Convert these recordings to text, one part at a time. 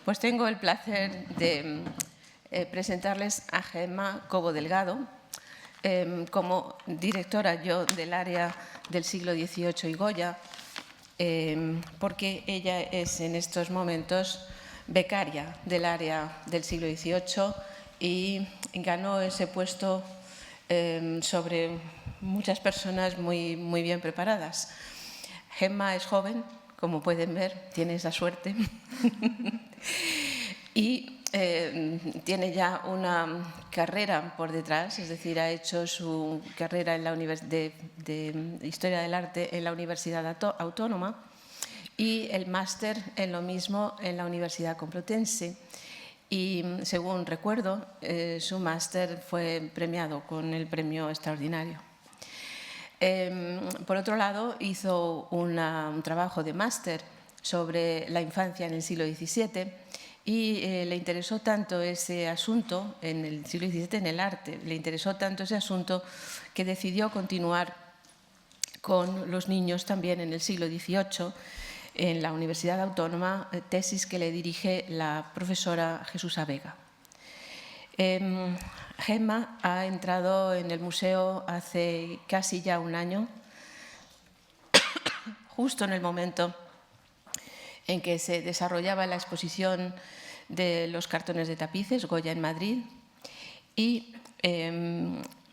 Pues tengo el placer de presentarles a Gemma Cobo Delgado, como directora yo del área del siglo XVIII y Goya, porque ella es en estos momentos becaria del área del siglo XVIII y ganó ese puesto sobre muchas personas muy bien preparadas. Gemma es joven, como pueden ver, tiene esa suerte y tiene ya una carrera por detrás, es decir, ha hecho su carrera en de Historia del Arte en la Universidad Autónoma y el máster en lo mismo en la Universidad Complutense. Y según recuerdo, su máster fue premiado con el premio extraordinario. Por otro lado, hizo un trabajo de máster sobre la infancia en el siglo XVII y le interesó tanto ese asunto, en el siglo XVII en el arte, le interesó tanto ese asunto que decidió continuar con los niños también en el siglo XVIII en la Universidad Autónoma, tesis que le dirige la profesora Jesús Vega. Gemma ha entrado en el museo hace casi ya un año, justo en el momento en que se desarrollaba la exposición de los cartones de tapices, Goya en Madrid, y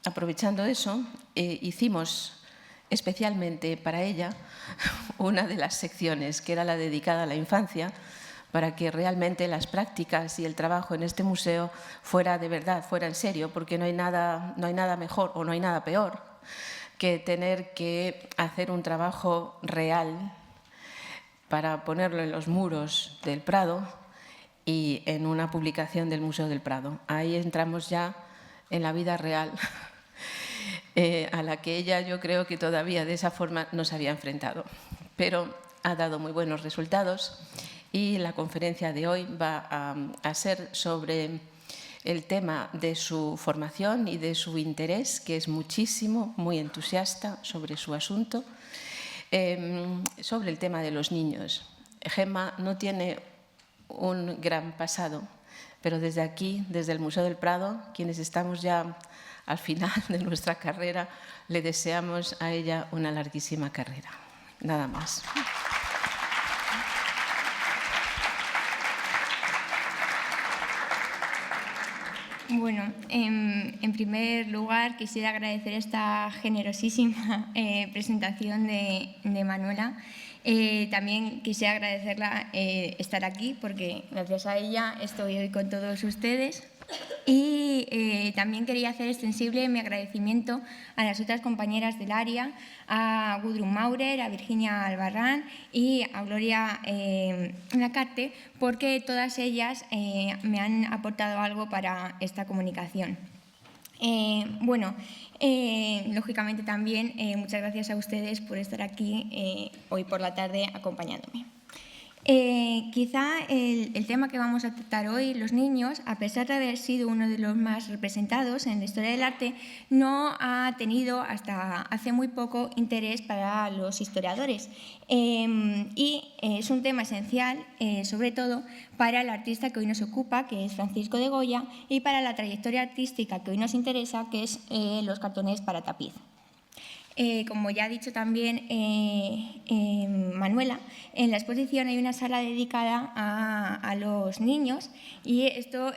aprovechando eso, hicimos especialmente para ella una de las secciones, que era la dedicada a la infancia, para que realmente las prácticas y el trabajo en este museo fuera de verdad, fuera en serio, porque no hay nada mejor o no hay nada peor que tener que hacer un trabajo real para ponerlo en los muros del Prado y en una publicación del Museo del Prado. Ahí entramos ya en la vida real, a la que ella yo creo que todavía de esa forma no se había enfrentado. Pero ha dado muy buenos resultados y la conferencia de hoy va a ser sobre el tema de su formación y de su interés, que es muchísimo, muy entusiasta sobre su asunto, sobre el tema de los niños. Gemma no tiene un gran pasado, pero desde aquí, desde el Museo del Prado, quienes estamos ya al final de nuestra carrera, le deseamos a ella una larguísima carrera. Nada más. Bueno, en primer lugar quisiera agradecer esta generosísima presentación de Manuela. También quisiera agradecerla estar aquí, porque gracias a ella estoy hoy con todos ustedes. Y también quería hacer extensible mi agradecimiento a las otras compañeras del área, a Gudrun Maurer, a Virginia Albarrán y a Gloria Lacarte, porque todas ellas me han aportado algo para esta comunicación. Lógicamente también muchas gracias a ustedes por estar aquí hoy por la tarde acompañándome. Quizá el tema que vamos a tratar hoy, los niños, a pesar de haber sido uno de los más representados en la historia del arte, no ha tenido hasta hace muy poco interés para los historiadores. Y es un tema esencial, sobre todo, para el artista que hoy nos ocupa, que es Francisco de Goya, y para la trayectoria artística que hoy nos interesa, que es los cartones para tapiz. Como ya ha dicho también Manuela, en la exposición hay una sala dedicada a los niños y esto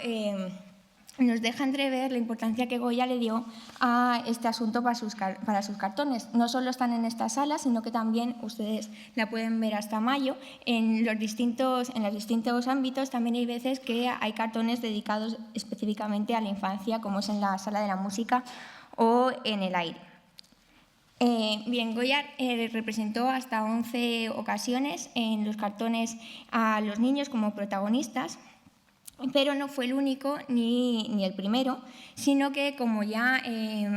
nos deja entrever la importancia que Goya le dio a este asunto para sus cartones. No solo están en esta sala, sino que también ustedes la pueden ver hasta mayo. En los distintos ámbitos también hay veces que hay cartones dedicados específicamente a la infancia, como es en la sala de la música o en el aire. Goya representó hasta 11 ocasiones en los cartones a los niños como protagonistas, pero no fue el único ni el primero, sino que, como ya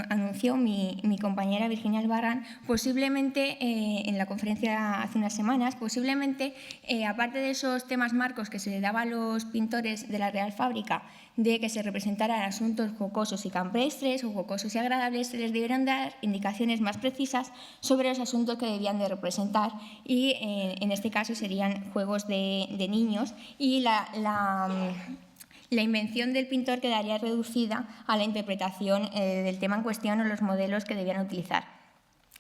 anunció mi compañera Virginia Albarrán, posiblemente en la conferencia hace unas semanas, posiblemente, aparte de esos temas marcos que se le daba a los pintores de la Real Fábrica de que se representaran asuntos jocosos y campestres o jocosos y agradables, se les debieran dar indicaciones más precisas sobre los asuntos que debían de representar y en este caso serían juegos de niños y la invención del pintor quedaría reducida a la interpretación del tema en cuestión o los modelos que debían utilizar.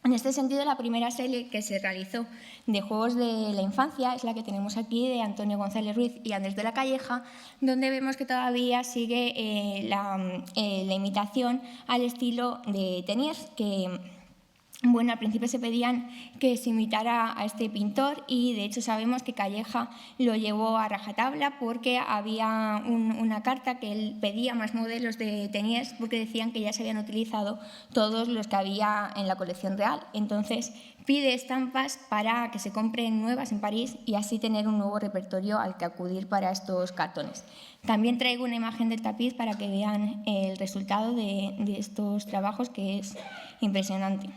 En este sentido, la primera serie que se realizó de juegos de la infancia es la que tenemos aquí de Antonio González Ruiz y Andrés de la Calleja, donde vemos que todavía sigue la imitación al estilo de Teniers, que al principio se pedían que se imitara a este pintor y de hecho sabemos que Calleja lo llevó a rajatabla porque había una carta que él pedía más modelos de Teniers porque decían que ya se habían utilizado todos los que había en la colección real. Entonces pide estampas para que se compren nuevas en París y así tener un nuevo repertorio al que acudir para estos cartones. También traigo una imagen del tapiz para que vean el resultado de estos trabajos, que es impresionante.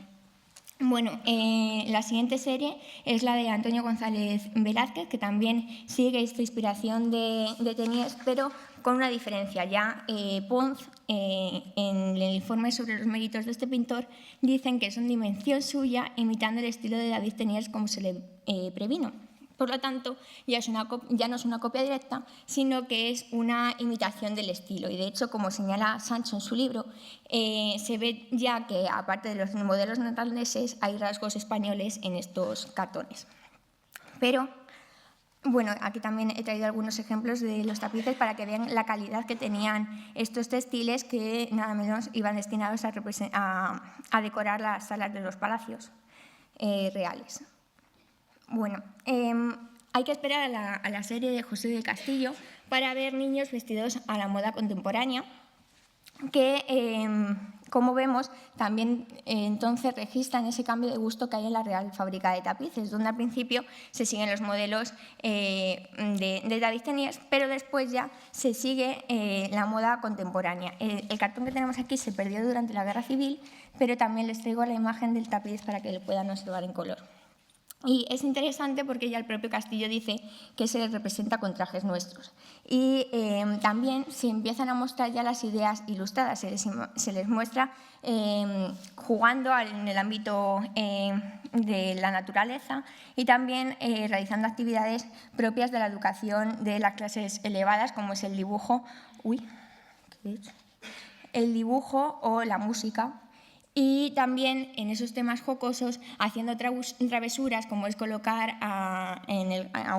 Bueno, la siguiente serie es la de Antonio González Velázquez, que también sigue esta inspiración de Teniers, pero con una diferencia. Ya Pons, en el informe sobre los méritos de este pintor, dicen que son de invención suya, imitando el estilo de David Teniers como se le previno. Por lo tanto, ya no es una copia directa, sino que es una imitación del estilo. Y de hecho, como señala Sancho en su libro, se ve ya que, aparte de los modelos neerlandeses, hay rasgos españoles en estos cartones. Pero, bueno, aquí también he traído algunos ejemplos de los tapices para que vean la calidad que tenían estos textiles que nada menos iban destinados a decorar las salas de los palacios reales. Bueno, hay que esperar a la serie de José del Castillo para ver niños vestidos a la moda contemporánea, que, como vemos, también entonces registran ese cambio de gusto que hay en la Real Fábrica de Tapices, donde al principio se siguen los modelos de David Teniers, pero después ya se sigue la moda contemporánea. El cartón que tenemos aquí se perdió durante la Guerra Civil, pero también les traigo la imagen del tapiz para que lo puedan observar en color. Y es interesante porque ya el propio Castillo dice que se les representa con trajes nuestros. Y también se empiezan a mostrar ya las ideas ilustradas, se les muestra jugando en el ámbito de la naturaleza y también realizando actividades propias de la educación de las clases elevadas, como es el dibujo, el dibugo o la música. Y también en esos temas jocosos haciendo travesuras como es colocar a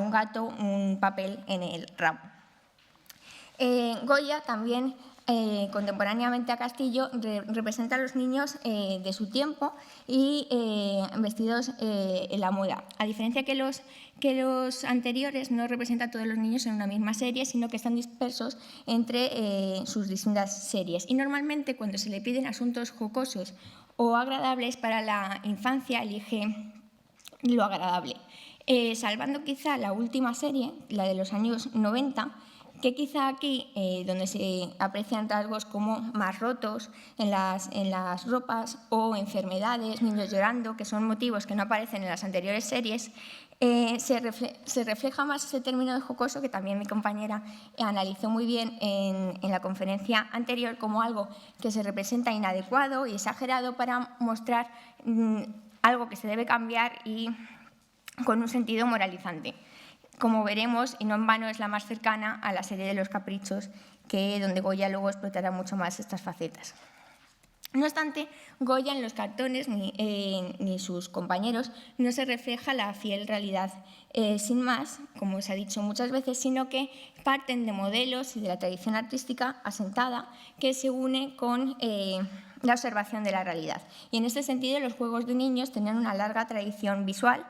un gato un papel en el rabo. Goya también, contemporáneamente a Castillo, representa a los niños de su tiempo y vestidos en la moda. A diferencia que los anteriores, no representa a todos los niños en una misma serie, sino que están dispersos entre sus distintas series. Y normalmente cuando se le piden asuntos jocosos o agradables para la infancia, elige lo agradable. Salvando quizá la última serie, la de los años 90, que quizá aquí, donde se aprecian rasgos como más rotos en las ropas o enfermedades, niños llorando, que son motivos que no aparecen en las anteriores series, se refleja más ese término de jocoso, que también mi compañera analizó muy bien en la conferencia anterior, como algo que se representa inadecuado y exagerado para mostrar algo que se debe cambiar y con un sentido moralizante. Como veremos, y no en vano, es la más cercana a la serie de los caprichos, donde Goya luego explotará mucho más estas facetas. No obstante, Goya en los cartones ni sus compañeros no se refleja la fiel realidad sin más, como se ha dicho muchas veces, sino que parten de modelos y de la tradición artística asentada que se une con la observación de la realidad. Y en este sentido, los juegos de niños tenían una larga tradición visual.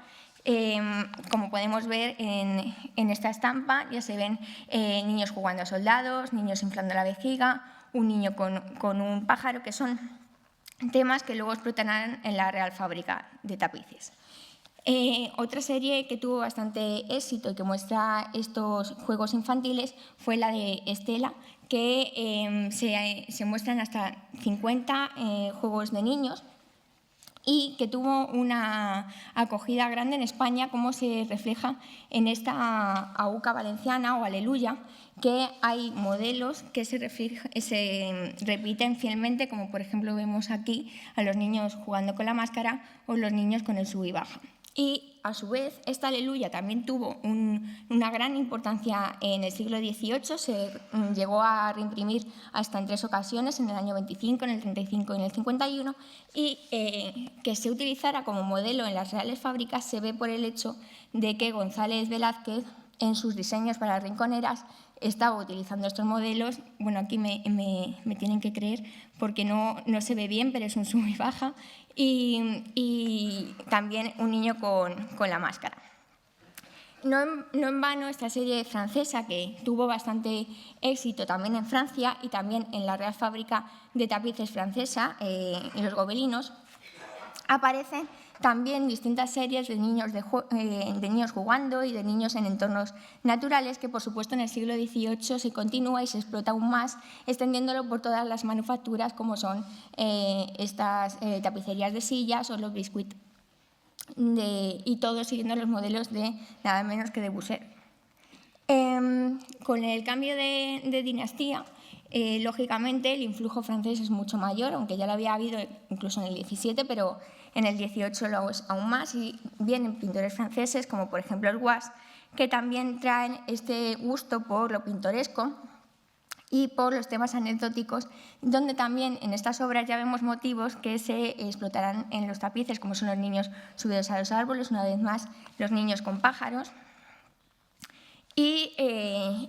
Como podemos ver en esta estampa, ya se ven niños jugando a soldados, niños inflando la vejiga, un niño con un pájaro, que son temas que luego explotarán en la Real Fábrica de Tapices. Otra serie que tuvo bastante éxito y que muestra estos juegos infantiles fue la de Estela, que se muestran hasta 50 juegos de niños y que tuvo una acogida grande en España, como se refleja en esta AUCA valenciana o Aleluya, que hay modelos que se repiten fielmente, como por ejemplo vemos aquí a los niños jugando con la máscara o los niños con el sub y baja. Y, a su vez, esta Aleluya también tuvo una gran importancia en el siglo XVIII, se llegó a reimprimir hasta en 3 ocasiones, en el año 25, en el 35 y en el 51, y que se utilizara como modelo en las Reales Fábricas se ve por el hecho de que González Velázquez, en sus diseños para rinconeras, estaba utilizando estos modelos. Bueno, aquí me tienen que creer porque no se ve bien, pero es un sub y baja, y también un niño con la máscara. No en vano esta serie francesa, que tuvo bastante éxito también en Francia y también en la Real Fábrica de Tapices francesa, los Gobelinos, aparecen también distintas series de niños jugando y de niños en entornos naturales, que por supuesto en el siglo XVIII se continúa y se explota aún más, extendiéndolo por todas las manufacturas como son estas tapicerías de sillas o los biscuits, y todo siguiendo los modelos de nada menos que de Bucer. Con el cambio de dinastía, lógicamente el influjo francés es mucho mayor, aunque ya lo había habido incluso en el XVII, pero en el XVIII lo es aún más, y vienen pintores franceses como por ejemplo el Guas, que también traen este gusto por lo pintoresco y por los temas anecdóticos, donde también en estas obras ya vemos motivos que se explotarán en los tapices, como son los niños subidos a los árboles, una vez más los niños con pájaros. Y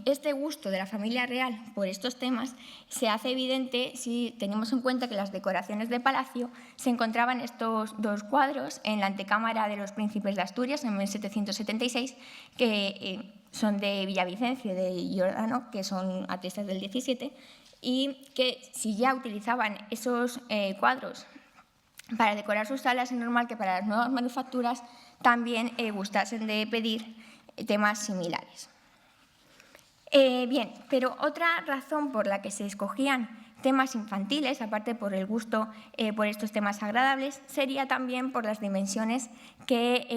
este gusto de la familia real por estos temas se hace evidente si tenemos en cuenta que las decoraciones de palacio se encontraban estos 2 cuadros en la antecámara de los príncipes de Asturias en 1776, que son de Villavicencio y de Giordano, que son artistas del XVII, y que si ya utilizaban esos cuadros para decorar sus salas, es normal que para las nuevas manufacturas también gustasen de pedir temas similares. Bien, pero otra razón por la que se escogían temas infantiles, aparte por el gusto por estos temas agradables, sería también por las dimensiones que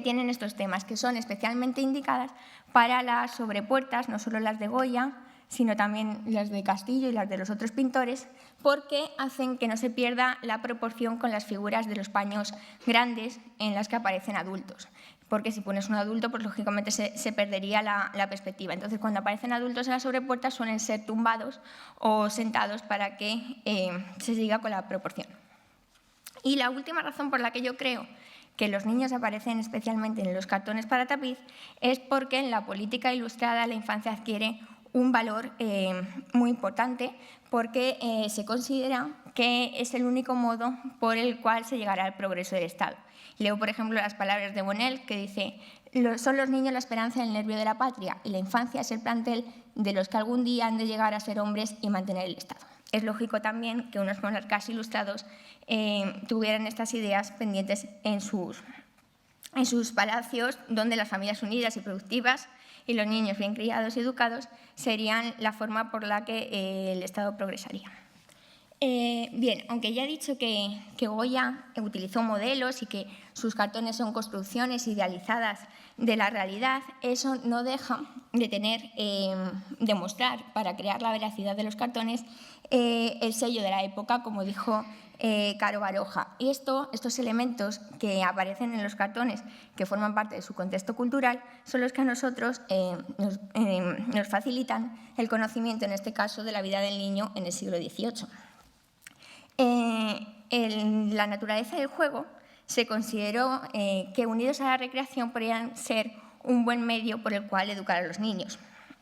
tienen estos temas, que son especialmente indicadas para las sobrepuertas, no solo las de Goya, sino también las de Castillo y las de los otros pintores, porque hacen que no se pierda la proporción con las figuras de los paños grandes en las que aparecen adultos. Porque si pones un adulto, pues lógicamente se perdería la perspectiva. Entonces, cuando aparecen adultos en las sobrepuertas, suelen ser tumbados o sentados para que se siga con la proporción. Y la última razón por la que yo creo que los niños aparecen especialmente en los cartones para tapiz es porque en la política ilustrada la infancia adquiere un valor muy importante, porque se considera que es el único modo por el cual se llegará al progreso del Estado. Leo, por ejemplo, las palabras de Bonnel, que dice: «Son los niños la esperanza y el nervio de la patria, y la infancia es el plantel de los que algún día han de llegar a ser hombres y mantener el Estado». Es lógico también que unos monarcas ilustrados tuvieran estas ideas pendientes en sus palacios, donde las familias unidas y productivas y los niños bien criados y educados serían la forma por la que el Estado progresaría. Bien, aunque ya he dicho que Goya utilizó modelos y que sus cartones son construcciones idealizadas de la realidad, eso no deja de mostrar, para crear la veracidad de los cartones, el sello de la época, como dijo Caro Baroja. Y estos elementos que aparecen en los cartones, que forman parte de su contexto cultural, son los que a nosotros nos facilitan el conocimiento, en este caso, de la vida del niño en el siglo XVIII. En la naturaleza del juego se consideró que, unidos a la recreación, podrían ser un buen medio por el cual educar a los niños.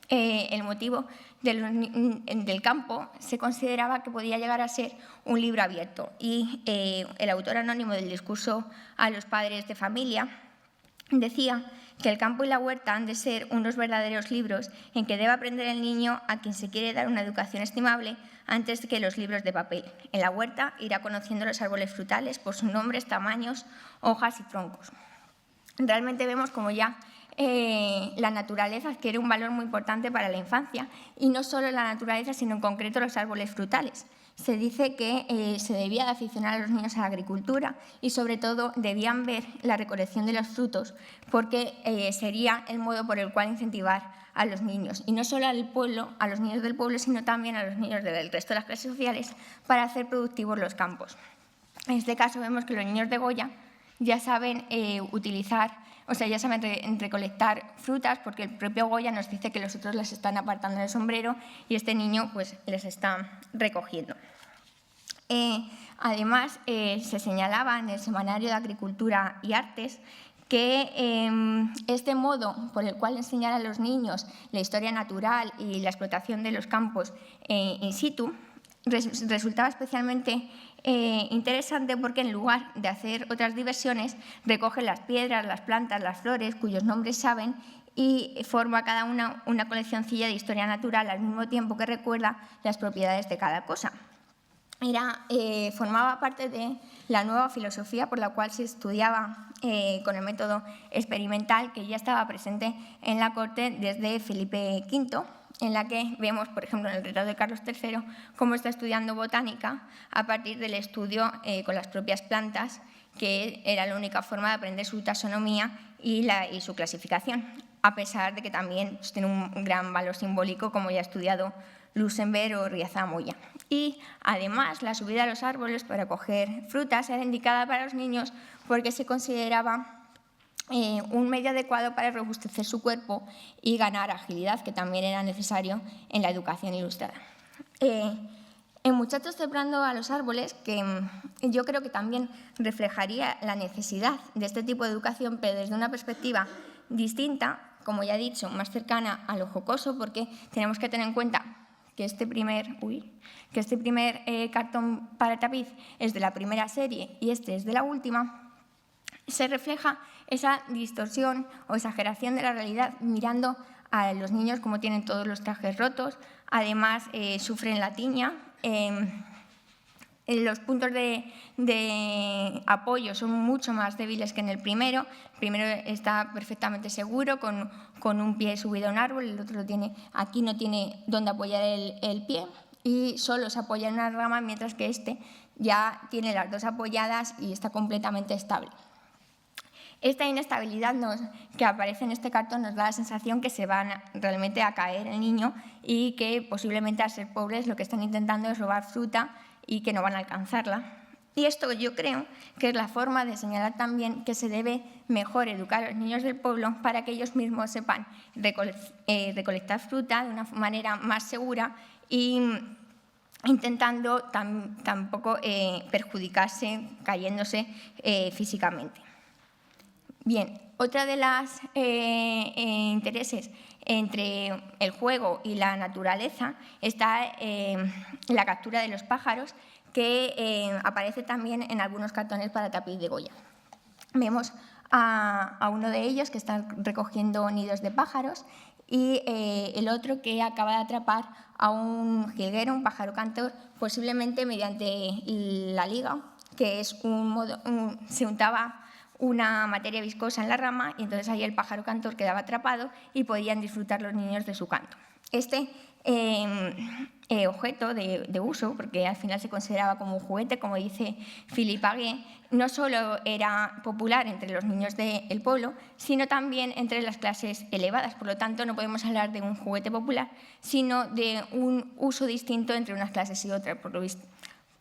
El motivo del campo se consideraba que podía llegar a ser un libro abierto, y el autor anónimo del discurso a los padres de familia decía que el campo y la huerta han de ser unos verdaderos libros en que debe aprender el niño, a quien se quiere dar una educación estimable, antes que los libros de papel. En la huerta irá conociendo los árboles frutales por sus nombres, tamaños, hojas y troncos. Realmente vemos como ya la naturaleza adquiere un valor muy importante para la infancia, y no solo la naturaleza, sino en concreto los árboles frutales, se dice que se debía de aficionar a los niños a la agricultura y sobre todo debían ver la recolección de los frutos porque sería el modo por el cual incentivar a los niños, y no solo al pueblo, a los niños del pueblo, sino también a los niños del resto de las clases sociales para hacer productivos los campos. En este caso vemos que los niños de Goya ya saben ya saben recolectar frutas, porque el propio Goya nos dice que los otros les están apartando del sombrero y este niño pues les está recogiendo. Además, se señalaba en el Semanario de Agricultura y Artes que este modo por el cual enseñar a los niños la historia natural y la explotación de los campos in situ resultaba especialmente interesante porque en lugar de hacer otras diversiones recogen las piedras, las plantas, las flores cuyos nombres saben y forma cada una coleccioncilla de historia natural al mismo tiempo que recuerda las propiedades de cada cosa. Formaba parte de la nueva filosofía por la cual se estudiaba con el método experimental que ya estaba presente en la corte desde Felipe V, en la que vemos, por ejemplo, en el retrato de Carlos III, cómo está estudiando botánica a partir del estudio con las propias plantas, que era la única forma de aprender su taxonomía y su clasificación, a pesar de que también tiene un gran valor simbólico, como ya ha estudiado Luxemburg o Riazamoya. Y además, la subida a los árboles para coger frutas era indicada para los niños porque se consideraba un medio adecuado para robustecer su cuerpo y ganar agilidad, que también era necesario en la educación ilustrada. En Muchachos treplando a los árboles, que yo creo que también reflejaría la necesidad de este tipo de educación, pero desde una perspectiva distinta, como ya he dicho, más cercana a lo jocoso, porque tenemos que tener en cuenta que este primer cartón para tapiz es de la primera serie y este es de la última. Se refleja esa distorsión o exageración de la realidad mirando a los niños como tienen todos los trajes rotos, además sufren la tiña, los puntos de apoyo son mucho más débiles que en el primero está perfectamente seguro con un pie subido a un árbol, el otro aquí no tiene dónde apoyar el pie y solo se apoya en una rama, mientras que este ya tiene las dos apoyadas y está completamente estable. Esta inestabilidad que aparece en este cartón nos da la sensación que se van realmente a caer el niño y que posiblemente al ser pobres lo que están intentando es robar fruta y que no van a alcanzarla. Y esto yo creo que es la forma de señalar también que se debe mejor educar a los niños del pueblo para que ellos mismos sepan recolectar fruta de una manera más segura y intentando tampoco perjudicarse, cayéndose físicamente. Bien, otra de las intereses entre el juego y la naturaleza está la captura de los pájaros, que aparece también en algunos cartones para tapiz de Goya. Vemos a uno de ellos que está recogiendo nidos de pájaros y el otro que acaba de atrapar a un jilguero, un pájaro cantor, posiblemente mediante la liga, que es se untaba una materia viscosa en la rama y entonces ahí el pájaro cantor quedaba atrapado y podían disfrutar los niños de su canto. Este objeto de uso, porque al final se consideraba como un juguete, como dice Philippe Aguet, no solo era popular entre los niños del pueblo, sino también entre las clases elevadas. Por lo tanto, no podemos hablar de un juguete popular, sino de un uso distinto entre unas clases y otras.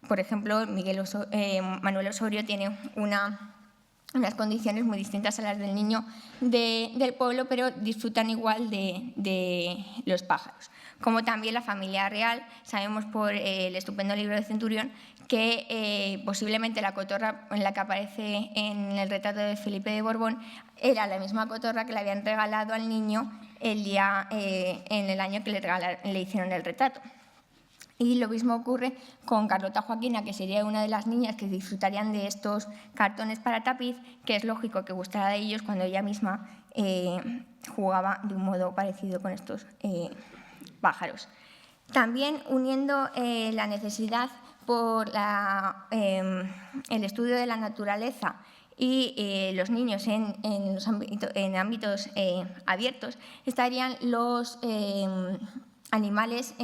Por ejemplo, Manuel Osorio tiene unas condiciones muy distintas a las del niño del pueblo, pero disfrutan igual de los pájaros. Como también la familia real, sabemos por el estupendo libro de Centurión que posiblemente la cotorra en la que aparece en el retrato de Felipe de Borbón era la misma cotorra que le habían regalado al niño en el año que le hicieron el retrato. Y lo mismo ocurre con Carlota Joaquina, que sería una de las niñas que disfrutarían de estos cartones para tapiz, que es lógico que gustara de ellos cuando ella misma jugaba de un modo parecido con estos pájaros. También uniendo la necesidad por el estudio de la naturaleza y los niños en ámbitos abiertos, estarían los animales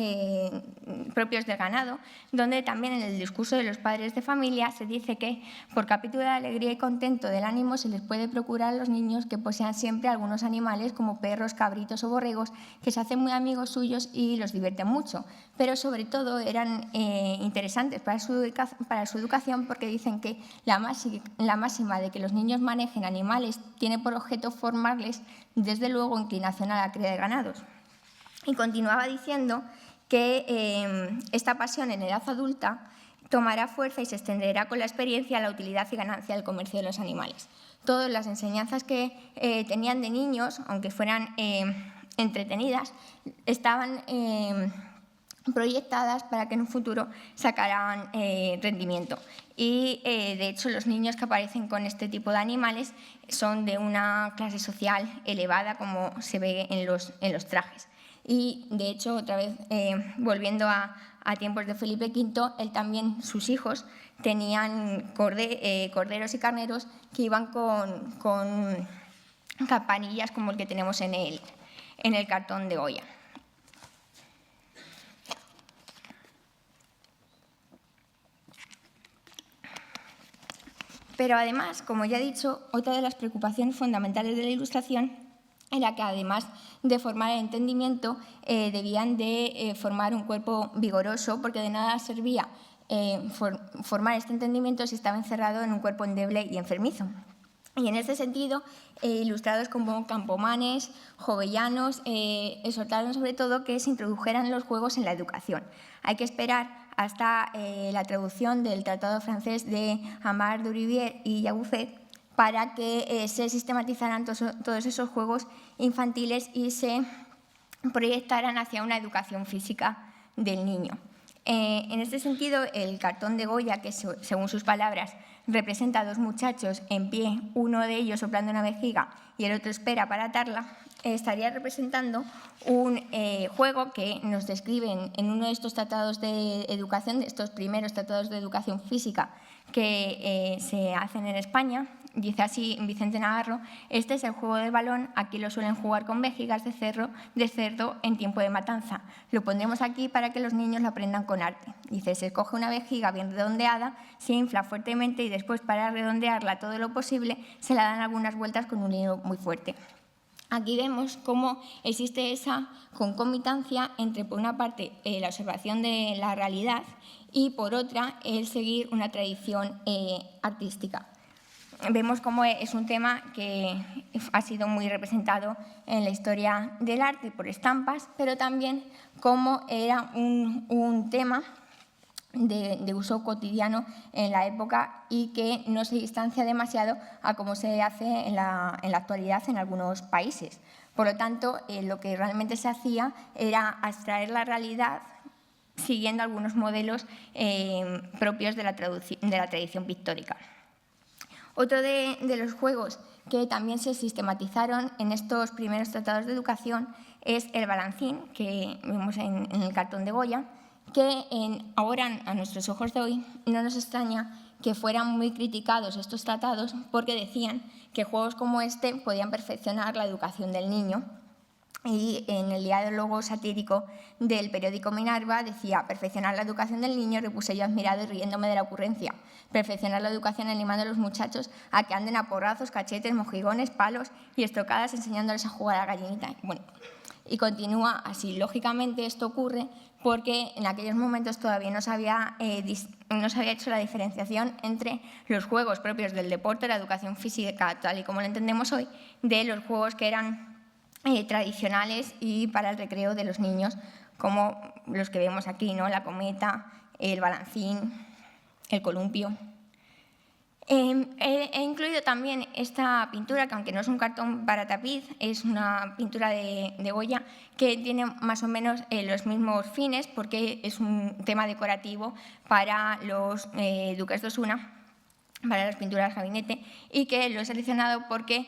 propios del ganado, donde también en el discurso de los padres de familia se dice que por capítulo de alegría y contento del ánimo se les puede procurar a los niños que posean siempre algunos animales como perros, cabritos o borregos, que se hacen muy amigos suyos y los divierten mucho, pero sobre todo eran interesantes para su educación, porque dicen que la máxima de que los niños manejen animales tiene por objeto formarles desde luego inclinación a la cría de ganados. Y continuaba diciendo que esta pasión en edad adulta tomará fuerza y se extenderá con la experiencia a la utilidad y ganancia del comercio de los animales. Todas las enseñanzas que tenían de niños, aunque fueran entretenidas, estaban proyectadas para que en un futuro sacaran rendimiento. Y, de hecho, los niños que aparecen con este tipo de animales son de una clase social elevada, como se ve en los trajes. Y, de hecho, otra vez, volviendo a tiempos de Felipe V, él también, sus hijos, tenían corderos y carneros que iban con campanillas como el que tenemos en el cartón de Goya. Pero además, como ya he dicho, otra de las preocupaciones fundamentales de la Ilustración era que, además de formar el entendimiento, debían de formar un cuerpo vigoroso, porque de nada servía formar este entendimiento si estaba encerrado en un cuerpo endeble y enfermizo. Y en ese sentido, ilustrados como Campomanes, Jovellanos, exhortaron sobre todo que se introdujeran los juegos en la educación. Hay que esperar hasta la traducción del Tratado francés de Aimar de Rivière y Yagouffet para que se sistematizaran todos esos juegos infantiles y se proyectaran hacia una educación física del niño. En este sentido, el cartón de Goya, que según sus palabras representa a dos muchachos en pie, uno de ellos soplando una vejiga y el otro espera para atarla, estaría representando un juego que nos describen en uno de estos tratados de educación, de estos primeros tratados de educación física que se hacen en España. Dice así Vicente Navarro: este es el juego del balón, aquí lo suelen jugar con vejigas de cerdo en tiempo de matanza. Lo pondremos aquí para que los niños lo aprendan con arte. Dice: se coge una vejiga bien redondeada, se infla fuertemente y después, para redondearla todo lo posible, se la dan algunas vueltas con un hilo muy fuerte. Aquí vemos cómo existe esa concomitancia entre, por una parte, la observación de la realidad y, por otra, el seguir una tradición artística. Vemos cómo es un tema que ha sido muy representado en la historia del arte por estampas, pero también cómo era un tema de uso cotidiano en la época y que no se distancia demasiado a cómo se hace en la actualidad en algunos países. Por lo tanto, lo que realmente se hacía era abstraer la realidad siguiendo algunos modelos propios de la tradición pictórica. Otro de los juegos que también se sistematizaron en estos primeros tratados de educación es el balancín, que vemos en el cartón de Goya, que ahora, a nuestros ojos de hoy, no nos extraña que fueran muy criticados estos tratados, porque decían que juegos como este podían perfeccionar la educación del niño. Y en el diálogo satírico del periódico Minerva decía: perfeccionar la educación del niño, repuse yo admirado y riéndome de la ocurrencia. Perfeccionar la educación animando a los muchachos a que anden a porrazos, cachetes, mojigones, palos y estocadas, enseñándoles a jugar a la gallinita. Bueno, y continúa así. Lógicamente esto ocurre porque en aquellos momentos todavía no se había hecho la diferenciación entre los juegos propios del deporte, la educación física tal y como lo entendemos hoy, de los juegos que eran tradicionales y para el recreo de los niños, como los que vemos aquí, ¿no? La cometa, el balancín, el columpio. He incluido también esta pintura, que aunque no es un cartón para tapiz, es una pintura de Goya que tiene más o menos los mismos fines, porque es un tema decorativo para los duques de Osuna, para las pinturas de gabinete, y que lo he seleccionado porque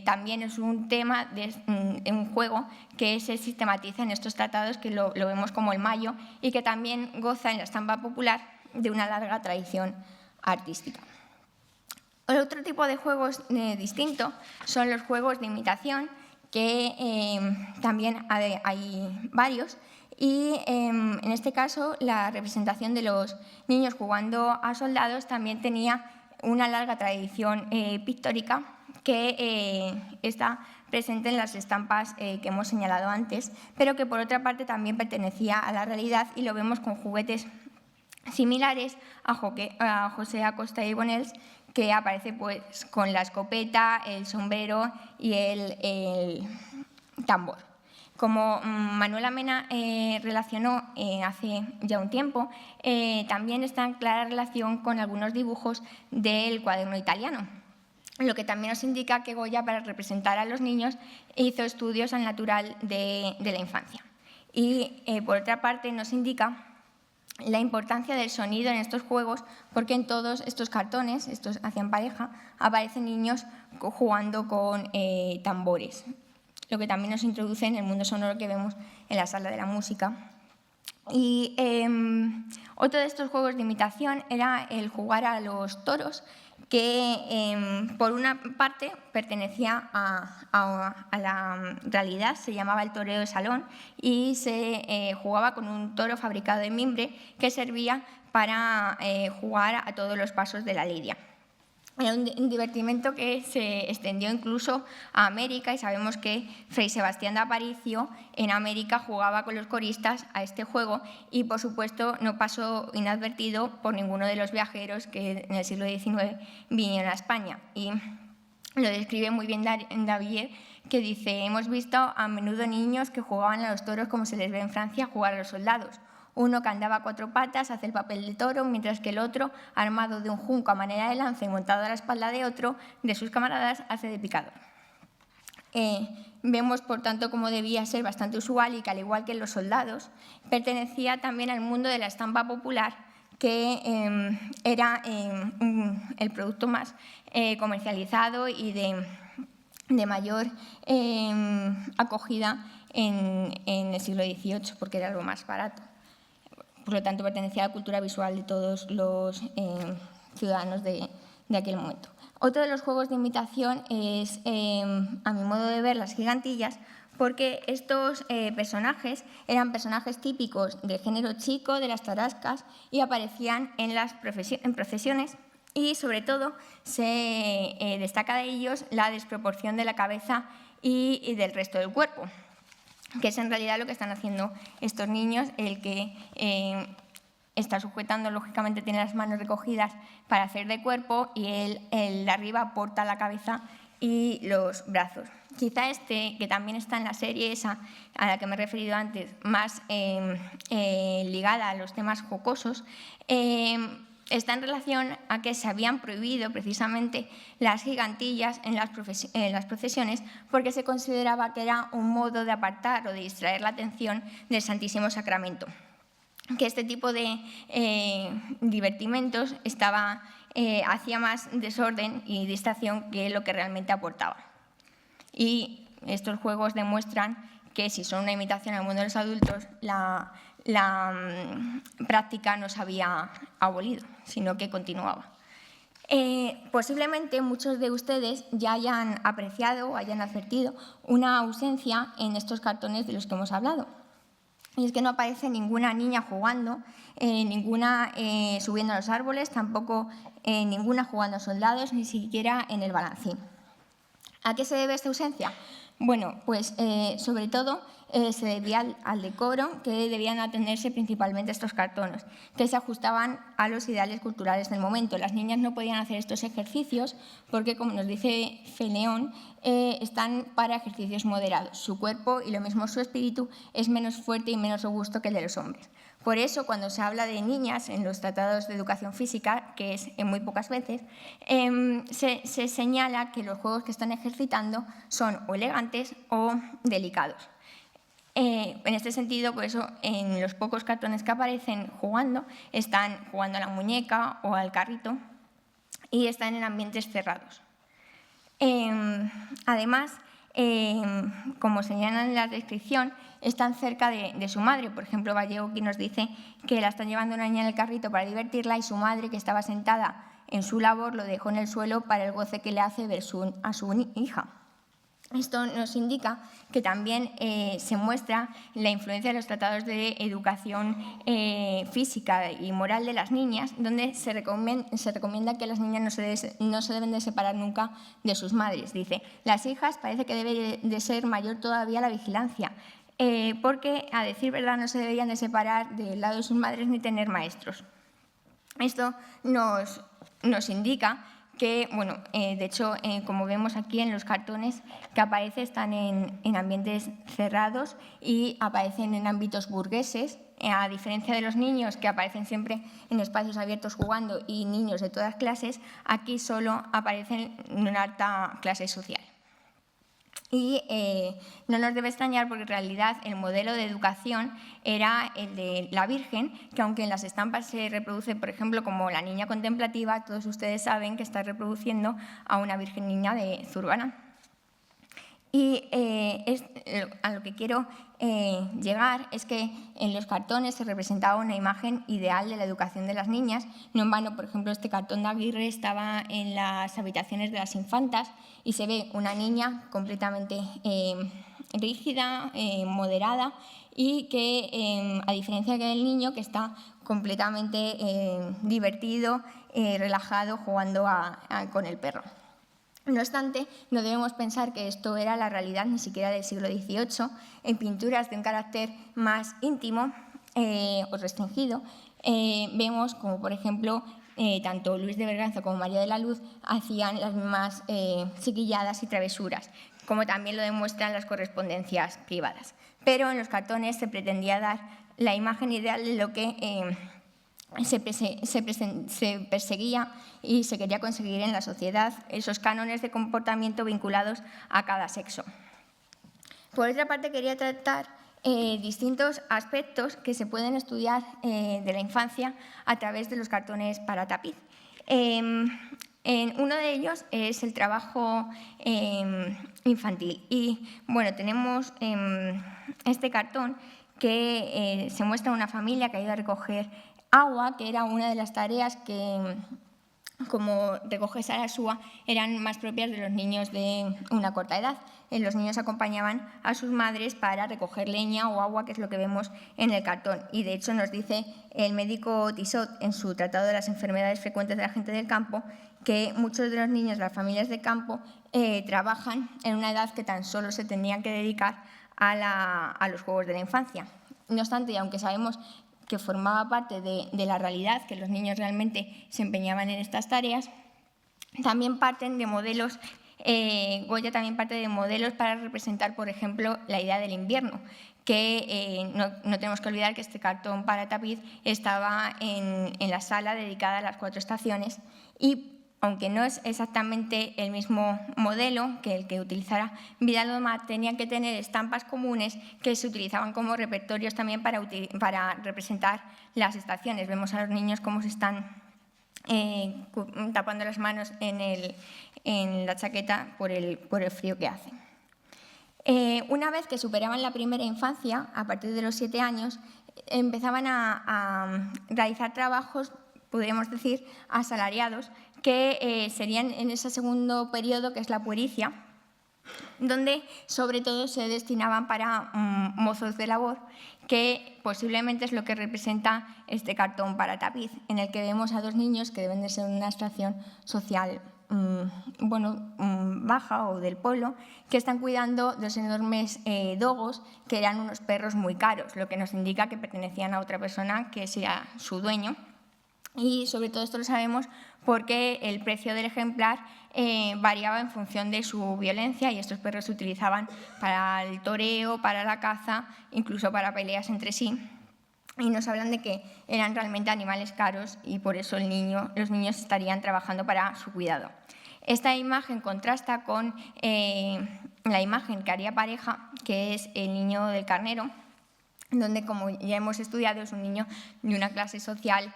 también es un tema de un juego que se sistematiza en estos tratados, que lo vemos como el mayo, y que también goza en la estampa popular de una larga tradición artística. Otro tipo de juegos distinto son los juegos de imitación, que también hay varios, y en este caso la representación de los niños jugando a soldados también tenía una larga tradición pictórica que está presente en las estampas que hemos señalado antes, pero que por otra parte también pertenecía a la realidad, y lo vemos con juguetes similares a José Acosta y Bonels, que aparece pues con la escopeta, el sombrero y el tambor. Como Manuela Mena relacionó hace ya un tiempo, también está en clara relación con algunos dibujos del cuaderno italiano, lo que también nos indica que Goya, para representar a los niños, hizo estudios al natural de la infancia. Y por otra parte nos indica la importancia del sonido en estos juegos, porque en todos estos cartones, estos hacían pareja, aparecen niños jugando con tambores, lo que también nos introduce en el mundo sonoro que vemos en la sala de la música. Y otro de estos juegos de imitación era el jugar a los toros, que por una parte pertenecía a la realidad, se llamaba el toreo de salón, y se jugaba con un toro fabricado de mimbre que servía para jugar a todos los pasos de la lidia. Era un divertimento que se extendió incluso a América, y sabemos que Fray Sebastián de Aparicio en América jugaba con los coristas a este juego, y por supuesto no pasó inadvertido por ninguno de los viajeros que en el siglo XIX vinieron a España. Y lo describe muy bien Davier, que dice: hemos visto a menudo niños que jugaban a los toros como se les ve en Francia jugar a los soldados. Uno que andaba a cuatro patas hace el papel de toro, mientras que el otro, armado de un junco a manera de lanza y montado a la espalda de otro de sus camaradas, hace de picador. Vemos, por tanto, cómo debía ser bastante usual, y que, al igual que los soldados, pertenecía también al mundo de la estampa popular, que era el producto más comercializado y de mayor acogida en el siglo XVIII, porque era lo más barato. Por lo tanto, pertenecía a la cultura visual de todos los ciudadanos de aquel momento. Otro de los juegos de imitación es, a mi modo de ver, las gigantillas, porque estos personajes eran personajes típicos del género chico, de las tarascas, y aparecían en procesiones, y sobre todo se destaca de ellos la desproporción de la cabeza y del resto del cuerpo, que es en realidad lo que están haciendo estos niños. El que está sujetando, lógicamente, tiene las manos recogidas para hacer de cuerpo, y el de arriba porta la cabeza y los brazos. Quizá que también está en la serie esa a la que me he referido antes, más ligada a los temas jocosos, está en relación a que se habían prohibido precisamente las gigantillas en las procesiones, porque se consideraba que era un modo de apartar o de distraer la atención del Santísimo Sacramento, que este tipo de divertimentos hacía más desorden y distracción que lo que realmente aportaba. Y estos juegos demuestran que, si son una imitación al mundo de los adultos, la práctica no se había abolido, sino que continuaba. Posiblemente muchos de ustedes ya hayan apreciado o hayan advertido una ausencia en estos cartones de los que hemos hablado. Y es que no aparece ninguna niña jugando, ninguna subiendo a los árboles, tampoco ninguna jugando a soldados, ni siquiera en el balancín. ¿A qué se debe esta ausencia? Bueno, pues sobre todo se debía al decoro, que debían atenderse principalmente estos cartones, que se ajustaban a los ideales culturales del momento. Las niñas no podían hacer estos ejercicios porque, como nos dice Feleón, están para ejercicios moderados. Su cuerpo, y lo mismo su espíritu, es menos fuerte y menos robusto que el de los hombres. Por eso, cuando se habla de niñas en los tratados de educación física, que es muy pocas veces, se señala que los juegos que están ejercitando son o elegantes o delicados. En este sentido, por eso, en los pocos cartones que aparecen jugando, están jugando a la muñeca o al carrito, y están en ambientes cerrados. Además, como señalan en la descripción, están cerca de su madre. Por ejemplo, Vallejo aquí nos dice que la están llevando una niña en el carrito para divertirla, y su madre, que estaba sentada en su labor, lo dejó en el suelo para el goce que le hace ver a su hija. Esto nos indica que también se muestra la influencia de los tratados de educación física y moral de las niñas, donde se recomienda que las niñas no se deben de separar nunca de sus madres. Dice, las hijas parece que debe de ser mayor todavía la vigilancia, porque, a decir verdad, no se deberían de separar del lado de sus madres ni tener maestros. Esto nos indica que, bueno, de hecho, como vemos aquí en los cartones que aparecen, están en ambientes cerrados y aparecen en ámbitos burgueses, a diferencia de los niños que aparecen siempre en espacios abiertos jugando y niños de todas clases, aquí solo aparecen en una alta clase social. Y no nos debe extrañar porque en realidad el modelo de educación era el de la Virgen, que aunque en las estampas se reproduce, por ejemplo, como la niña contemplativa, todos ustedes saben que está reproduciendo a una Virgen niña de Zurbarán. Y a lo que quiero llegar es que en los cartones se representaba una imagen ideal de la educación de las niñas. No en vano, por ejemplo, este cartón de Aguirre estaba en las habitaciones de las infantas y se ve una niña completamente rígida, moderada y que, a diferencia del niño, que está completamente divertido, relajado, jugando con el perro. No obstante, no debemos pensar que esto era la realidad ni siquiera del siglo XVIII. En pinturas de un carácter más íntimo o restringido, vemos como, por ejemplo, tanto Luis de Berganza como María de la Luz hacían las mismas chiquilladas y travesuras, como también lo demuestran las correspondencias privadas. Pero en los cartones se pretendía dar la imagen ideal de lo que se perseguía y se quería conseguir en la sociedad, esos cánones de comportamiento vinculados a cada sexo. Por otra parte, quería tratar distintos aspectos que se pueden estudiar de la infancia a través de los cartones para tapiz. Uno de ellos es el trabajo infantil. Y bueno, tenemos este cartón que se muestra una familia que ha ido a recoger agua, que era una de las tareas que, como recoge Sarasúa, eran más propias de los niños de una corta edad. Los niños acompañaban a sus madres para recoger leña o agua, que es lo que vemos en el cartón. Y de hecho nos dice el médico Tissot en su Tratado de las enfermedades frecuentes de la gente del campo que muchos de los niños de las familias de campo trabajan en una edad que tan solo se tendrían que dedicar a los juegos de la infancia. No obstante, y aunque sabemos que formaba parte de la realidad, que los niños realmente se empeñaban en estas tareas, también parten de modelos, Goya también parte de modelos para representar, por ejemplo, la idea del invierno, que no tenemos que olvidar que este cartón para tapiz estaba en la sala dedicada a las 4 estaciones y, aunque no es exactamente el mismo modelo que el que utilizara Vidal Domar, tenían que tener estampas comunes que se utilizaban como repertorios también para representar las estaciones. Vemos a los niños cómo se están tapando las manos en la chaqueta por el frío que hace. Una vez que superaban la primera infancia, a partir de los 7 años, empezaban a realizar trabajos, podríamos decir, asalariados, que serían en ese segundo periodo, que es la puericia, donde sobre todo se destinaban para mozos de labor, que posiblemente es lo que representa este cartón para tapiz, en el que vemos a 2 niños que deben de ser una extracción social baja o del pueblo, que están cuidando 2 enormes dogos, que eran unos perros muy caros, lo que nos indica que pertenecían a otra persona que sea su dueño. Y sobre todo esto lo sabemos porque el precio del ejemplar variaba en función de su violencia y estos perros se utilizaban para el toreo, para la caza, incluso para peleas entre sí. Y nos hablan de que eran realmente animales caros y por eso los niños estarían trabajando para su cuidado. Esta imagen contrasta con la imagen que haría pareja, que es el niño del carnero, donde, como ya hemos estudiado, es un niño de una clase social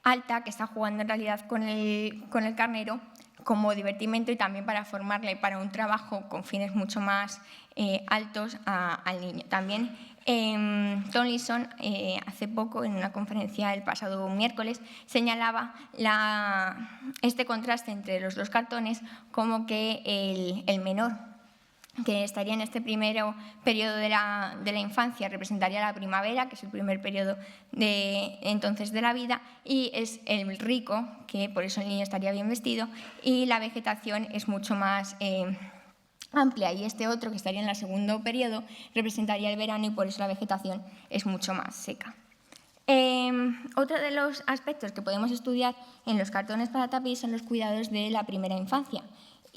alta que está jugando en realidad con el carnero como divertimento y también para formarle para un trabajo con fines mucho más altos al niño. También Tomlinson, hace poco, en una conferencia el pasado miércoles, señalaba este contraste entre los 2 cartones como que el menor, que estaría en este primer periodo de la infancia, representaría la primavera, que es el primer periodo entonces de la vida, y es el rico, que por eso el niño estaría bien vestido, y la vegetación es mucho más amplia, y este otro, que estaría en el segundo periodo, representaría el verano y por eso la vegetación es mucho más seca. Otro de los aspectos que podemos estudiar en los cartones para tapiz son los cuidados de la primera infancia.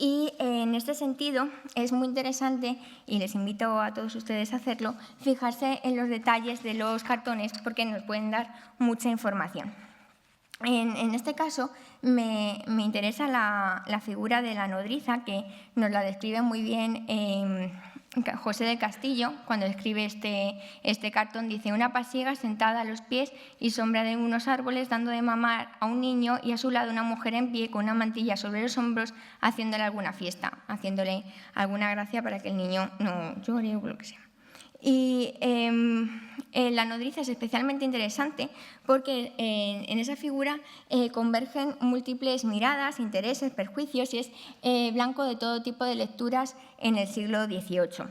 Y en este sentido es muy interesante, y les invito a todos ustedes a hacerlo, fijarse en los detalles de los cartones porque nos pueden dar mucha información. En este caso me interesa la figura de la nodriza, que nos la describe muy bien José del Castillo. Cuando escribe este cartón, dice: una pasiega sentada a los pies y sombra de unos árboles, dando de mamar a un niño, y a su lado una mujer en pie con una mantilla sobre los hombros, haciéndole alguna fiesta, haciéndole alguna gracia para que el niño no llore o lo que sea. Y la nodriza es especialmente interesante porque en esa figura convergen múltiples miradas, intereses, perjuicios, y es blanco de todo tipo de lecturas en el siglo XVIII.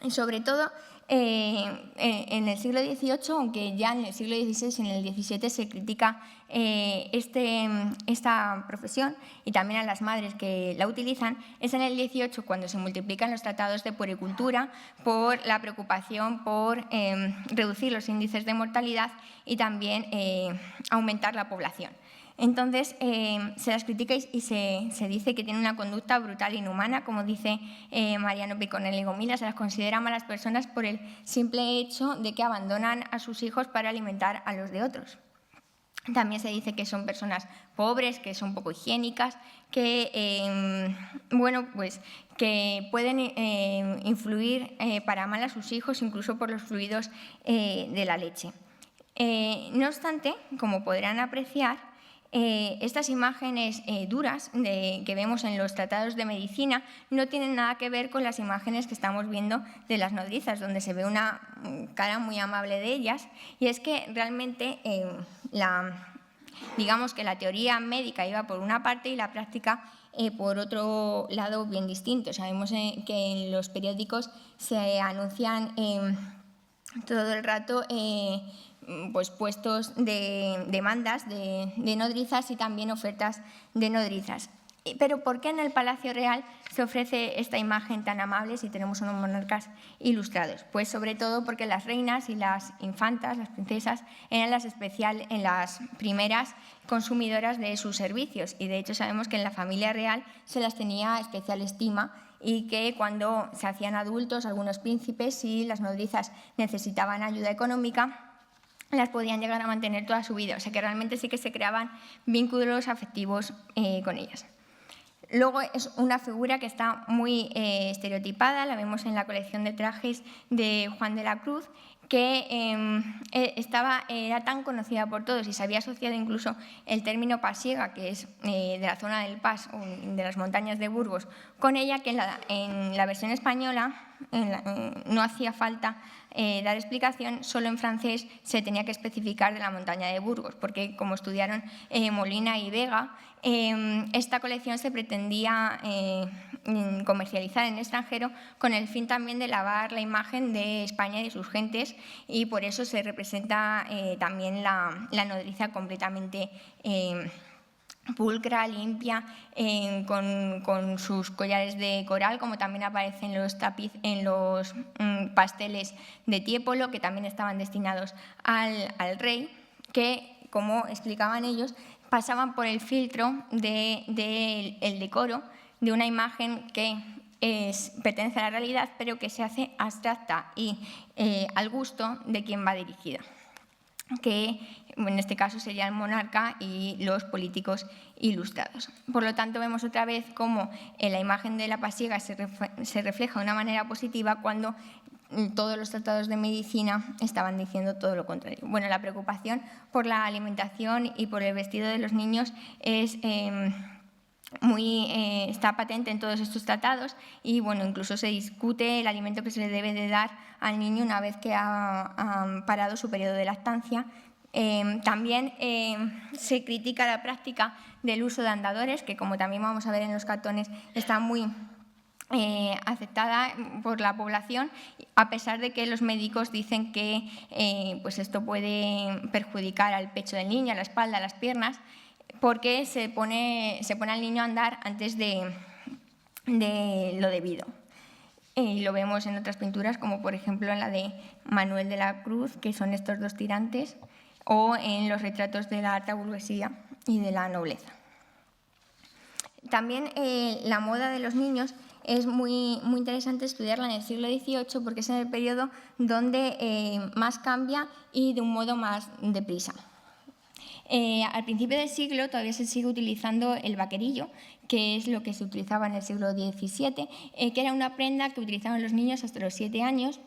Y sobre todo en el siglo XVIII, aunque ya en el siglo XVI y en el XVII se critica esta profesión y también a las madres que la utilizan, es en el XVIII cuando se multiplican los tratados de puericultura por la preocupación por reducir los índices de mortalidad y también aumentar la población. Entonces, se las critica y se dice que tienen una conducta brutal e inhumana, como dice Mariano Piconelli y Gomila. Se las considera malas personas por el simple hecho de que abandonan a sus hijos para alimentar a los de otros. También se dice que son personas pobres, que son poco higiénicas, que, que pueden influir para mal a sus hijos, incluso por los fluidos de la leche. No obstante, como podrán apreciar, estas imágenes duras que vemos en los tratados de medicina no tienen nada que ver con las imágenes que estamos viendo de las nodrizas, donde se ve una cara muy amable de ellas, y es que realmente digamos que la teoría médica iba por una parte y la práctica por otro lado bien distinto. Sabemos que en los periódicos se anuncian todo el rato pues puestos de demandas de nodrizas y también ofertas de nodrizas. Pero ¿por qué en el Palacio Real se ofrece esta imagen tan amable si tenemos unos monarcas ilustrados? Pues sobre todo porque las reinas y las infantas, las princesas, eran las primeras consumidoras de sus servicios, y de hecho sabemos que en la familia real se las tenía especial estima, y que cuando se hacían adultos algunos príncipes, si las nodrizas necesitaban ayuda económica, las podían llegar a mantener toda su vida. O sea que realmente sí que se creaban vínculos afectivos con ellas. Luego es una figura que está muy estereotipada, la vemos en la colección de trajes de Juan de la Cruz, que era tan conocida por todos y se había asociado incluso el término pasiega, que es de la zona del Pas, de las montañas de Burgos, con ella, que en la versión española no hacía falta dar explicación, solo en francés se tenía que especificar de la montaña de Burgos, porque como estudiaron Molina y Vega, esta colección se pretendía comercializar en el extranjero con el fin también de lavar la imagen de España y de sus gentes, y por eso se representa también la nodriza completamente pulcra, limpia, con sus collares de coral, como también aparece en los pasteles de Tiepolo, que también estaban destinados al rey, que, como explicaban ellos, pasaban por el filtro del decoro de una imagen que pertenece a la realidad, pero que se hace abstracta y al gusto de quien va dirigida, que en este caso sería el monarca y los políticos ilustrados. Por lo tanto, vemos otra vez cómo la imagen de la pasiega se refleja de una manera positiva cuando todos los tratados de medicina estaban diciendo todo lo contrario. Bueno, la preocupación por la alimentación y por el vestido de los niños está patente en todos estos tratados, y bueno, incluso se discute el alimento que se le debe de dar al niño una vez que ha parado su periodo de lactancia. También se critica la práctica del uso de andadores, que como también vamos a ver en los cartones está muy aceptada por la población, a pesar de que los médicos dicen que pues esto puede perjudicar al pecho del niño, a la espalda, a las piernas, porque se pone al niño a andar antes de lo debido. Y lo vemos en otras pinturas, como por ejemplo en la de Manuel de la Cruz, que son estos dos tirantes, o en los retratos de la alta burguesía y de la nobleza. También la moda de los niños es muy interesante estudiarla en el siglo XVIII, porque es en el periodo donde más cambia y de un modo más deprisa. Al principio del siglo todavía se sigue utilizando el vaquerillo, que es lo que se utilizaba en el siglo XVII, que era una prenda que utilizaban los niños hasta los 7 años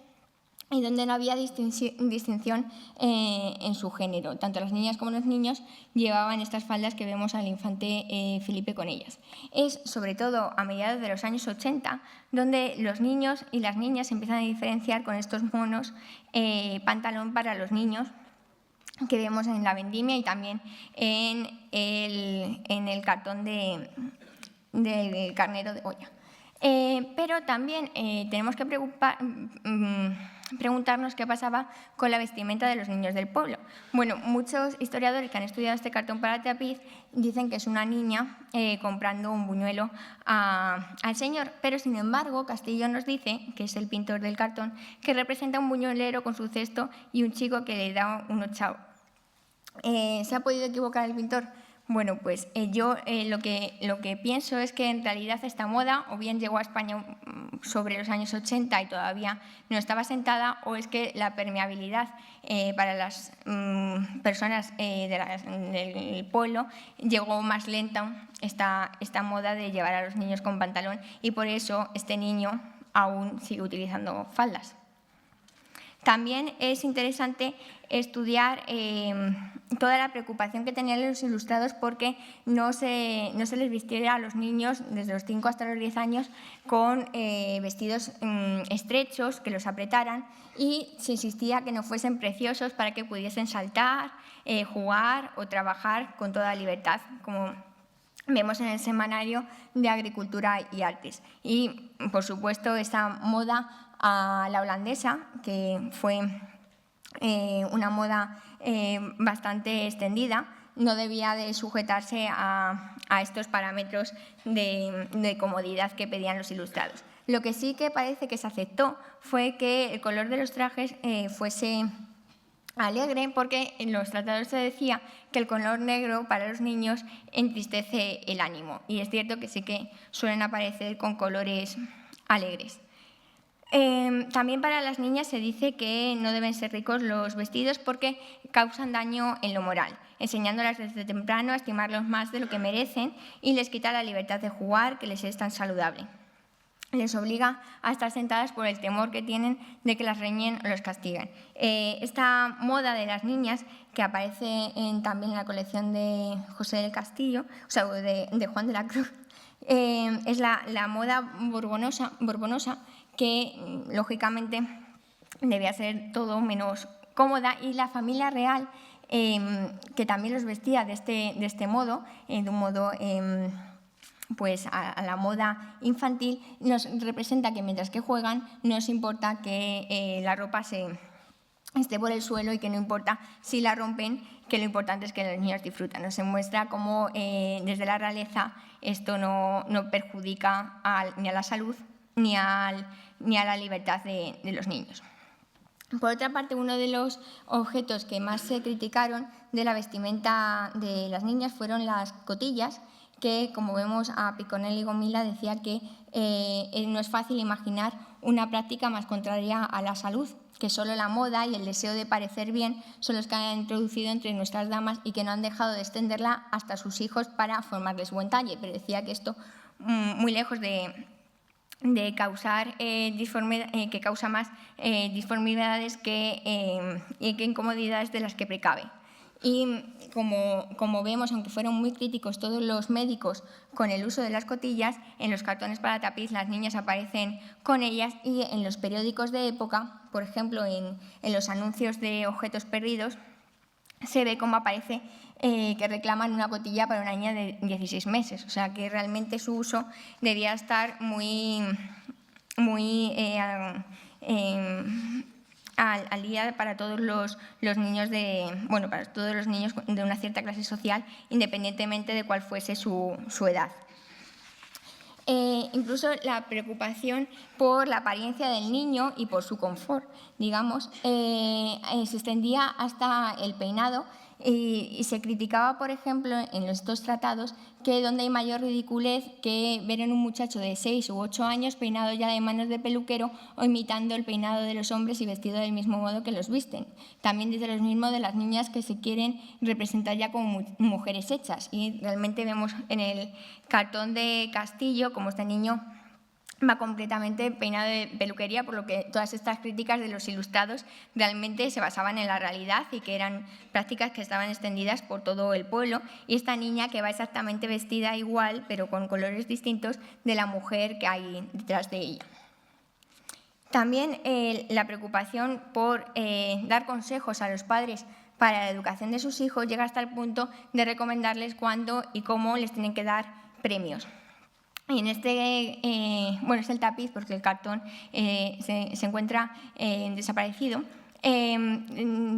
y donde no había distinción en su género. Tanto las niñas como los niños llevaban estas faldas que vemos al infante Felipe con ellas. Es sobre todo a mediados de los años 80 donde los niños y las niñas se empiezan a diferenciar con estos monos pantalón para los niños, que vemos en la vendimia y también en el cartón del carnero de Goya. Pero también tenemos que preguntarnos qué pasaba con la vestimenta de los niños del pueblo. Bueno, muchos historiadores que han estudiado este cartón para tapiz dicen que es una niña comprando un buñuelo al señor, pero sin embargo Castillo nos dice, que es el pintor del cartón, que representa un buñuelero con su cesto y un chico que le da unos chavos. ¿Se ha podido equivocar el pintor? Bueno, pues yo lo que pienso es que en realidad esta moda o bien llegó a España sobre los años 80 y todavía no estaba sentada, o es que la permeabilidad para las personas del pueblo llegó más lenta, esta moda de llevar a los niños con pantalón, y por eso este niño aún sigue utilizando faldas. También es interesante estudiar toda la preocupación que tenían los ilustrados porque no se les vistiera a los niños desde los 5 hasta los 10 años con vestidos estrechos que los apretaran, y se insistía que no fuesen preciosos para que pudiesen saltar, jugar o trabajar con toda libertad, como vemos en el Semanario de Agricultura y Artes. Y, por supuesto, esa moda a la holandesa, que fue una moda bastante extendida, no debía de sujetarse a estos parámetros de comodidad que pedían los ilustrados. Lo que sí que parece que se aceptó fue que el color de los trajes fuese alegre, porque en los tratados se decía que el color negro para los niños entristece el ánimo, y es cierto que sí que suelen aparecer con colores alegres. También para las niñas se dice que no deben ser ricos los vestidos porque causan daño en lo moral, enseñándolas desde temprano a estimarlos más de lo que merecen, y les quita la libertad de jugar, que les es tan saludable. Les obliga a estar sentadas por el temor que tienen de que las reñen o los castiguen. Esta moda de las niñas, que aparece también en la colección de José del Castillo, o sea, de Juan de la Cruz, es la moda borbonosa, que lógicamente debía ser todo menos cómoda, y la familia real, que también los vestía de este modo, de un modo pues a la moda infantil, nos representa que mientras que juegan no os importa que la ropa esté por el suelo, y que no importa si la rompen, que lo importante es que los niños disfrutan. Nos muestra cómo desde la realeza esto no perjudica ni a la salud ni a la libertad de los niños. Por otra parte, uno de los objetos que más se criticaron de la vestimenta de las niñas fueron las cotillas, que, como vemos, a Piconell y Gomila decía que no es fácil imaginar una práctica más contraria a la salud, que solo la moda y el deseo de parecer bien son los que han introducido entre nuestras damas y que no han dejado de extenderla hasta sus hijos para formarles buen talle. Pero decía que esto, muy lejos de causar que causa más disformidades que incomodidades de las que precave. Y como vemos, aunque fueron muy críticos todos los médicos con el uso de las cotillas, en los cartones para tapiz las niñas aparecen con ellas, y en los periódicos de época, por ejemplo en los anuncios de objetos perdidos, se ve cómo aparece que reclaman una cotilla para una niña de 16 meses. O sea, que realmente su uso debía estar muy al día para todos los niños para todos los niños de una cierta clase social, independientemente de cuál fuese su edad. Incluso la preocupación por la apariencia del niño y por su confort, digamos, se extendía hasta el peinado y se criticaba, por ejemplo, en estos tratados, que donde hay mayor ridiculez que ver en un muchacho de 6 u 8 años peinado ya de manos de peluquero o imitando el peinado de los hombres y vestido del mismo modo que los visten. También dice lo mismo de las niñas que se quieren representar ya como mujeres hechas, y realmente vemos en el cartón de Castillo como este niño va completamente peinado de peluquería, por lo que todas estas críticas de los ilustrados realmente se basaban en la realidad y que eran prácticas que estaban extendidas por todo el pueblo, y esta niña que va exactamente vestida igual, pero con colores distintos, de la mujer que hay detrás de ella. También la preocupación por dar consejos a los padres para la educación de sus hijos llega hasta el punto de recomendarles cuándo y cómo les tienen que dar premios. Y en es el tapiz porque el cartón se encuentra desaparecido.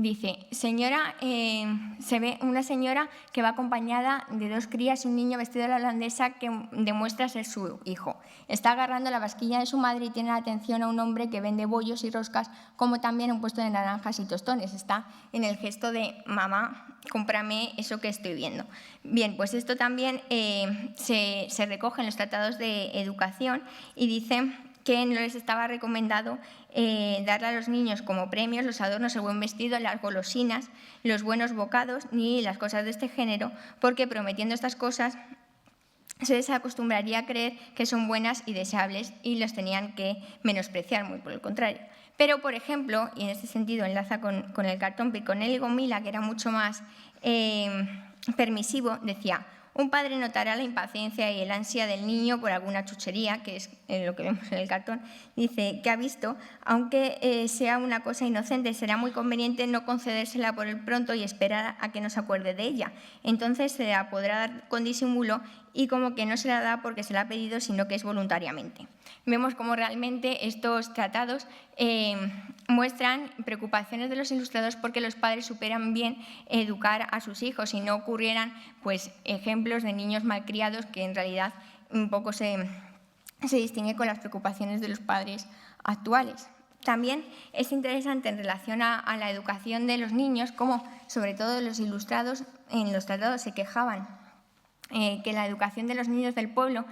Dice, se ve una señora que va acompañada de 2 crías y un niño vestido de la holandesa que demuestra ser su hijo. Está agarrando la vasquilla de su madre y tiene la atención a un hombre que vende bollos y roscas, como también un puesto de naranjas y tostones. Está en el gesto de mamá, cómprame eso que estoy viendo. Bien, pues esto también se recoge en los tratados de educación y dice que no les estaba recomendado darle a los niños como premios los adornos, el buen vestido, las golosinas, los buenos bocados ni las cosas de este género, porque prometiendo estas cosas se les acostumbraría a creer que son buenas y deseables y los tenían que menospreciar, muy por el contrario. Pero, por ejemplo, y en este sentido enlaza con el cartón Piconel y Gomila, que era mucho más permisivo, decía: un padre notará la impaciencia y el ansia del niño por alguna chuchería, que es lo que vemos en el cartón. Dice que ha visto, aunque sea una cosa inocente, será muy conveniente no concedérsela por el pronto y esperar a que no se acuerde de ella. Entonces se la podrá dar con disimulo y como que no se la da porque se la ha pedido, sino que es voluntariamente. Vemos cómo realmente estos tratados muestran preocupaciones de los ilustrados porque los padres superan bien educar a sus hijos y no ocurrieran pues, ejemplos de niños malcriados, que en realidad un poco se distingue con las preocupaciones de los padres actuales. También es interesante en relación a la educación de los niños, cómo sobre todo los ilustrados en los tratados se quejaban que la educación de los niños del pueblo,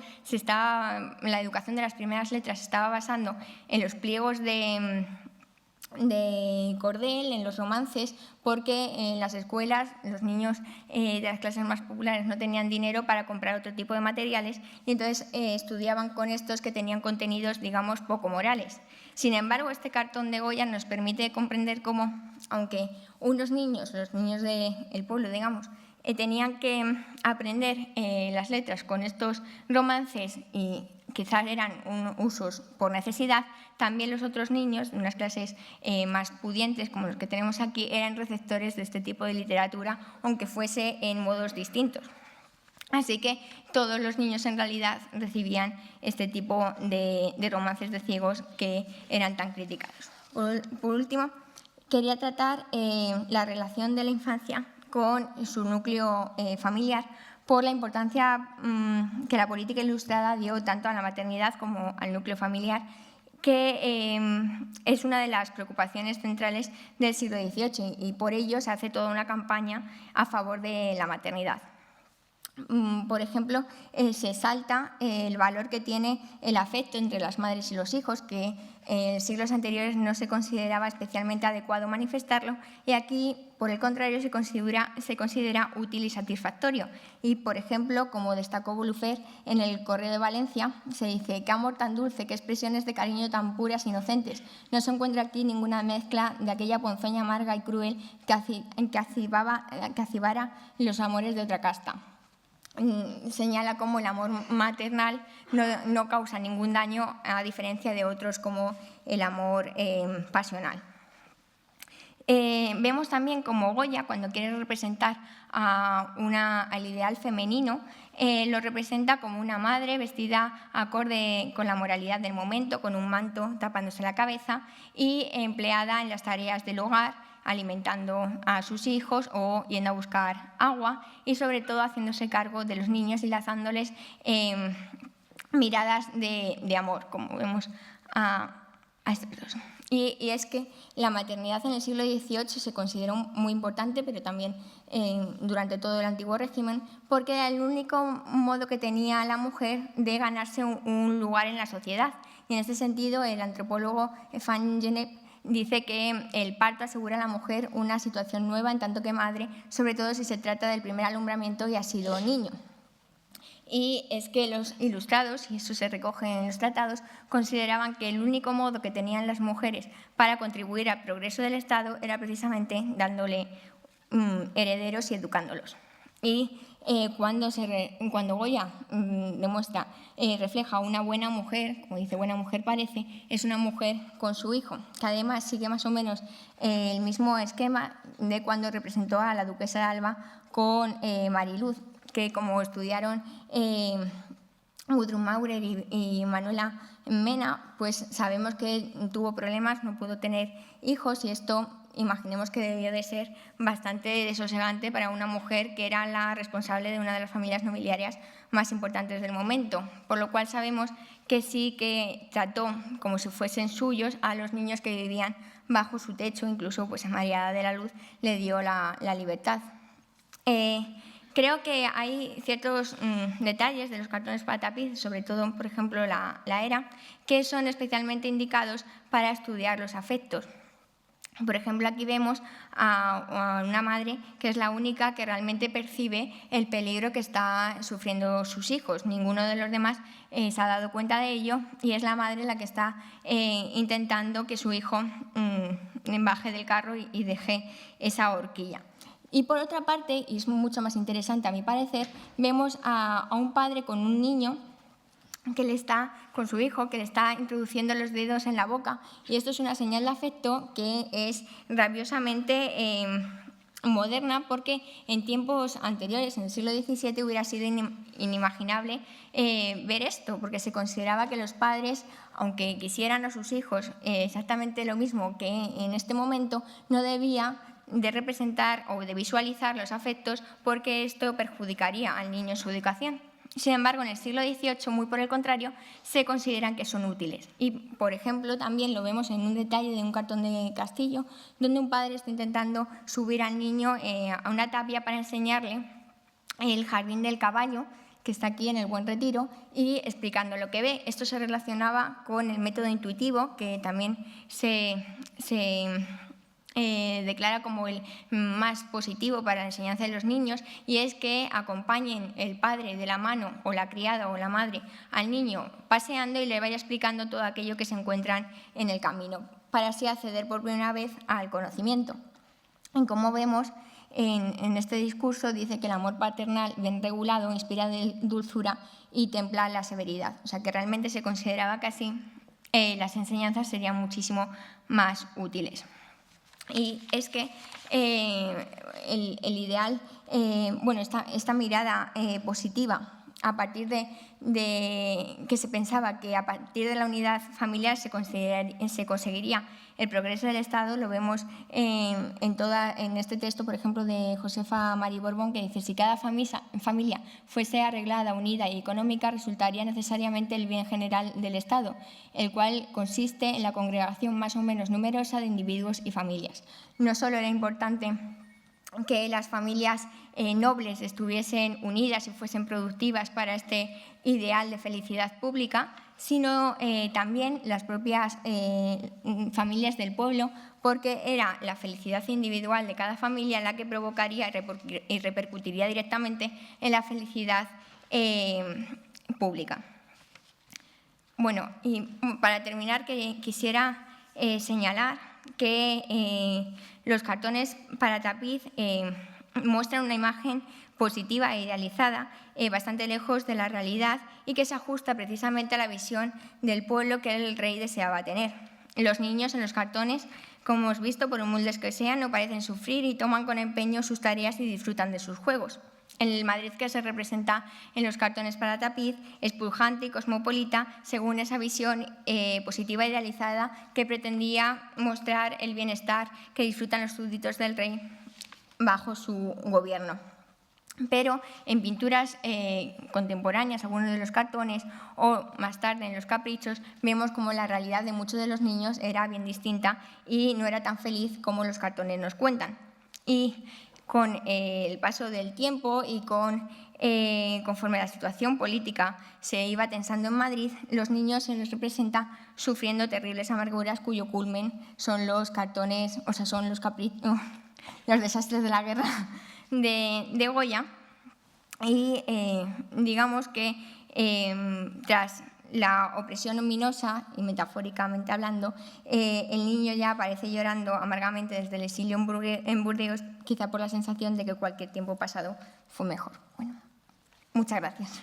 la educación de las primeras letras se estaba basando en los pliegos de cordel, en los romances, porque en las escuelas los niños de las clases más populares no tenían dinero para comprar otro tipo de materiales y entonces estudiaban con estos que tenían contenidos, digamos, poco morales. Sin embargo, este cartón de Goya nos permite comprender cómo, aunque los niños del pueblo, digamos, tenían que aprender las letras con estos romances y quizás eran usos por necesidad, también los otros niños de unas clases más pudientes, como los que tenemos aquí, eran receptores de este tipo de literatura, aunque fuese en modos distintos. Así que todos los niños en realidad recibían este tipo de romances de ciegos que eran tan criticados. Por último, quería tratar la relación de la infancia con su núcleo familiar, por la importancia que la política ilustrada dio tanto a la maternidad como al núcleo familiar, que es una de las preocupaciones centrales del siglo XVIII y por ello se hace toda una campaña a favor de la maternidad. Por ejemplo, se exalta el valor que tiene el afecto entre las madres y los hijos, que en siglos anteriores no se consideraba especialmente adecuado manifestarlo, y aquí, por el contrario, se considera útil y satisfactorio. Y, por ejemplo, como destacó Bolufer en el Correo de Valencia, se dice: «Qué amor tan dulce, qué expresiones de cariño tan puras e inocentes. No se encuentra aquí ninguna mezcla de aquella ponzoña amarga y cruel que acibara los amores de otra casta». Señala cómo el amor maternal no causa ningún daño, a diferencia de otros como el amor pasional. Vemos también como Goya, cuando quiere representar al ideal femenino, lo representa como una madre vestida acorde con la moralidad del momento, con un manto tapándose la cabeza y empleada en las tareas del hogar, alimentando a sus hijos o yendo a buscar agua y sobre todo haciéndose cargo de los niños y lanzándoles miradas de amor, como vemos a estos dos. Y es que la maternidad en el siglo XVIII se consideró muy importante, pero también durante todo el antiguo régimen, porque era el único modo que tenía la mujer de ganarse un lugar en la sociedad. Y en este sentido, el antropólogo Van Gennep dice que el parto asegura a la mujer una situación nueva en tanto que madre, sobre todo si se trata del primer alumbramiento y ha sido niño. Y es que los ilustrados, y eso se recoge en los tratados, consideraban que el único modo que tenían las mujeres para contribuir al progreso del Estado era precisamente dándole herederos y educándolos. Y cuando Goya refleja una buena mujer, como dice buena mujer parece, es una mujer con su hijo, que además sigue más o menos el mismo esquema de cuando representó a la duquesa de Alba con Mariluz, que como estudiaron Gudrun Maurer y Manuela Mena, pues sabemos que tuvo problemas, no pudo tener hijos y esto imaginemos que debió de ser bastante desosegante para una mujer que era la responsable de una de las familias nobiliarias más importantes del momento, por lo cual sabemos que sí que trató como si fuesen suyos a los niños que vivían bajo su techo, incluso pues a María de la Luz le dio la libertad. Creo que hay ciertos detalles de los cartones para tapiz, sobre todo, por ejemplo, la era, que son especialmente indicados para estudiar los afectos. Por ejemplo, aquí vemos a una madre que es la única que realmente percibe el peligro que están sufriendo sus hijos. Ninguno de los demás se ha dado cuenta de ello y es la madre la que está intentando que su hijo baje del carro y deje esa horquilla. Y por otra parte, y es mucho más interesante a mi parecer, vemos a un padre con un niño con su hijo, que le está introduciendo los dedos en la boca. Y esto es una señal de afecto que es rabiosamente moderna, porque en tiempos anteriores, en el siglo XVII, hubiera sido inimaginable ver esto, porque se consideraba que los padres, aunque quisieran a sus hijos exactamente lo mismo que en este momento, no debía de representar o de visualizar los afectos porque esto perjudicaría al niño en su educación. Sin embargo, en el siglo XVIII, muy por el contrario, se consideran que son útiles. Y, por ejemplo, también lo vemos en un detalle de un cartón de Castillo, donde un padre está intentando subir al niño a una tapia para enseñarle el jardín del caballo, que está aquí en el Buen Retiro, y explicando lo que ve. Esto se relacionaba con el método intuitivo, que también se declara como el más positivo para la enseñanza de los niños, y es que acompañen el padre de la mano o la criada o la madre al niño paseando y le vaya explicando todo aquello que se encuentran en el camino, para así acceder por primera vez al conocimiento. Y como vemos en este discurso, dice que el amor paternal bien regulado inspira dulzura y templa la severidad. O sea que realmente se consideraba que así las enseñanzas serían muchísimo más útiles. Y es que el ideal, esta mirada positiva, a partir de que se pensaba que a partir de la unidad familiar se conseguiría el progreso del Estado, lo vemos en este texto, por ejemplo, de Josefa María Borbón, que dice: si cada familia fuese arreglada, unida y económica, resultaría necesariamente el bien general del Estado, el cual consiste en la congregación más o menos numerosa de individuos y familias. No solo era importante que las familias nobles estuviesen unidas y fuesen productivas para este ideal de felicidad pública, sino también las propias familias del pueblo, porque era la felicidad individual de cada familia la que provocaría y repercutiría directamente en la felicidad pública. Bueno, y para terminar, quisiera señalar que los cartones para tapiz muestran una imagen positiva e idealizada, bastante lejos de la realidad y que se ajusta precisamente a la visión del pueblo que el rey deseaba tener. Los niños en los cartones, como hemos visto, por humildes que sean, no parecen sufrir y toman con empeño sus tareas y disfrutan de sus juegos. El Madrid que se representa en los cartones para tapiz es pujante y cosmopolita según esa visión positiva e idealizada que pretendía mostrar el bienestar que disfrutan los súbditos del rey bajo su gobierno. Pero en pinturas contemporáneas, algunos de los cartones, o más tarde en los caprichos, vemos como la realidad de muchos de los niños era bien distinta y no era tan feliz como los cartones nos cuentan. Y con el paso del tiempo y conforme la situación política se iba tensando en Madrid, los niños se les representa sufriendo terribles amarguras cuyo culmen son los cartones, o sea, son los desastres de la guerra de Goya. Y digamos que tras la opresión ominosa, y metafóricamente hablando, el niño ya aparece llorando amargamente desde el exilio en Burdeos, quizá por la sensación de que cualquier tiempo pasado fue mejor. Bueno, muchas gracias.